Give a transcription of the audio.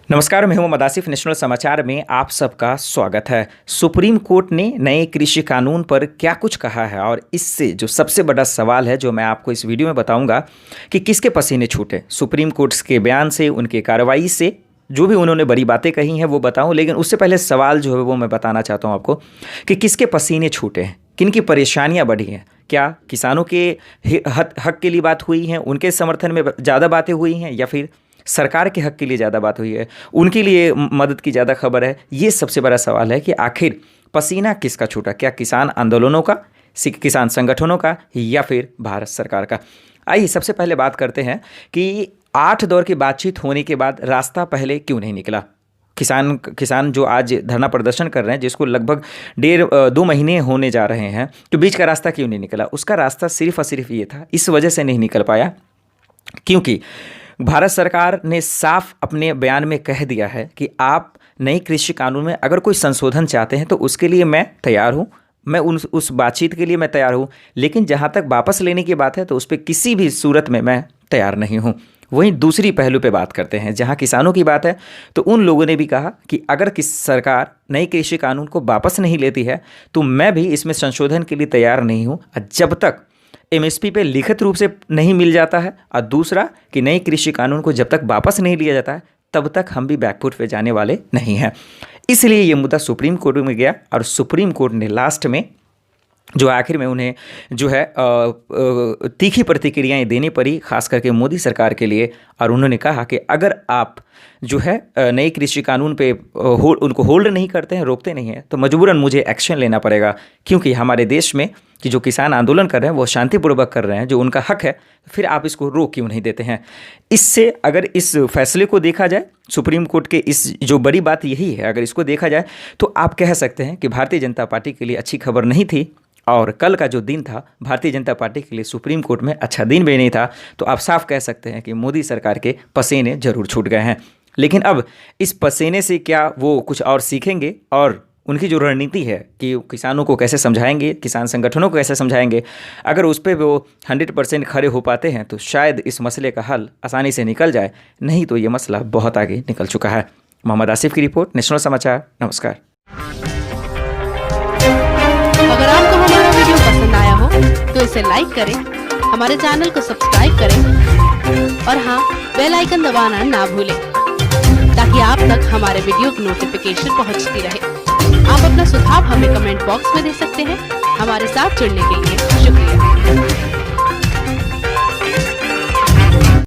नमस्कार, मैं हूं मोहम्मद आसिफ। नेशनल समाचार में आप सबका स्वागत है। सुप्रीम कोर्ट ने नए कृषि कानून पर क्या कुछ कहा है और इससे जो सबसे बड़ा सवाल है जो मैं आपको इस वीडियो में बताऊंगा कि किसके पसीने छूटे। सुप्रीम कोर्ट के बयान से, उनके कार्रवाई से जो भी उन्होंने बड़ी बातें कही हैं वो बताऊं, लेकिन उससे पहले सवाल जो है वो मैं बताना चाहता हूं आपको कि किसके पसीने छूटे हैं, किन की परेशानियां बढ़ी हैं। क्या किसानों के हक के लिए बात हुई है, उनके समर्थन में ज़्यादा बातें हुई हैं, या फिर सरकार के हक के लिए ज़्यादा बात हुई है, उनके लिए मदद की ज़्यादा खबर है। ये सबसे बड़ा सवाल है कि आखिर पसीना किसका छूटा, क्या किसान आंदोलनों का, किसान संगठनों का, या फिर भारत सरकार का। आइए सबसे पहले बात करते हैं कि 8 दौर की बातचीत होने के बाद रास्ता पहले क्यों नहीं निकला। किसान जो आज धरना प्रदर्शन कर रहे हैं, जिसको लगभग 1.5-2 महीने होने जा रहे हैं, तो बीच का रास्ता क्यों नहीं निकला। उसका रास्ता सिर्फ और सिर्फ ये था, इस वजह से नहीं निकल पाया क्योंकि भारत सरकार ने साफ अपने बयान में कह दिया है कि आप नई कृषि कानून में अगर कोई संशोधन चाहते हैं तो उसके लिए मैं तैयार हूं, मैं उस बातचीत के लिए मैं तैयार हूं, लेकिन जहां तक वापस लेने की बात है तो उस पर किसी भी सूरत में मैं तैयार नहीं हूं। वहीं दूसरी पहलू पे बात करते हैं, जहां किसानों की बात है तो उन लोगों ने भी कहा कि अगर सरकार नई कृषि कानून को वापस नहीं लेती है तो मैं भी इसमें संशोधन के लिए तैयार नहीं हूँ, जब तक एमएसपी पे लिखित रूप से नहीं मिल जाता है, और दूसरा कि नई कृषि कानून को जब तक वापस नहीं लिया जाता है तब तक हम भी बैकफुट पे जाने वाले नहीं हैं। इसलिए ये मुद्दा सुप्रीम कोर्ट में गया और सुप्रीम कोर्ट ने लास्ट में जो आखिर में उन्हें जो है तीखी प्रतिक्रियाएं देनी पड़ी, खास करके मोदी सरकार के लिए। और उन्होंने कहा कि अगर आप जो है नई कृषि कानून पे उनको होल्ड नहीं करते हैं, रोकते नहीं हैं, तो मजबूरन मुझे एक्शन लेना पड़ेगा, क्योंकि हमारे देश में कि जो किसान आंदोलन कर रहे हैं वो शांतिपूर्वक कर रहे हैं, जो उनका हक है, फिर आप इसको रोक क्यों नहीं देते हैं। इससे अगर इस फैसले को देखा जाए, सुप्रीम कोर्ट के इस जो बड़ी बात यही है, अगर इसको देखा जाए तो आप कह सकते हैं कि भारतीय जनता पार्टी के लिए अच्छी खबर नहीं थी, और कल का जो दिन था भारतीय जनता पार्टी के लिए सुप्रीम कोर्ट में अच्छा दिन भी नहीं था। तो आप साफ कह सकते हैं कि मोदी सरकार के पसीने जरूर छूट गए हैं। लेकिन अब इस पसीने से क्या वो कुछ और सीखेंगे, और उनकी जो रणनीति है कि किसानों को कैसे समझाएंगे, किसान संगठनों को कैसे समझाएंगे, अगर उस पर वो 100% खड़े हो पाते हैं तो शायद इस मसले का हल आसानी से निकल जाए, नहीं तो ये मसला बहुत आगे निकल चुका है। मोहम्मद आसिफ की रिपोर्ट, नेशनल समाचार। नमस्कार। अगर आपको हमारा वीडियो पसंद आया हो तो इसे लाइक करें, हमारे चैनल को सब्सक्राइब करें और हाँ, बेल आइकन दबाना ना भूलें ताकि आप तक हमारे वीडियो की नोटिफिकेशन पहुंचती रहे। आप अपना सुझाव हमें कमेंट बॉक्स में दे सकते हैं। हमारे साथ जुड़ने के लिए शुक्रिया।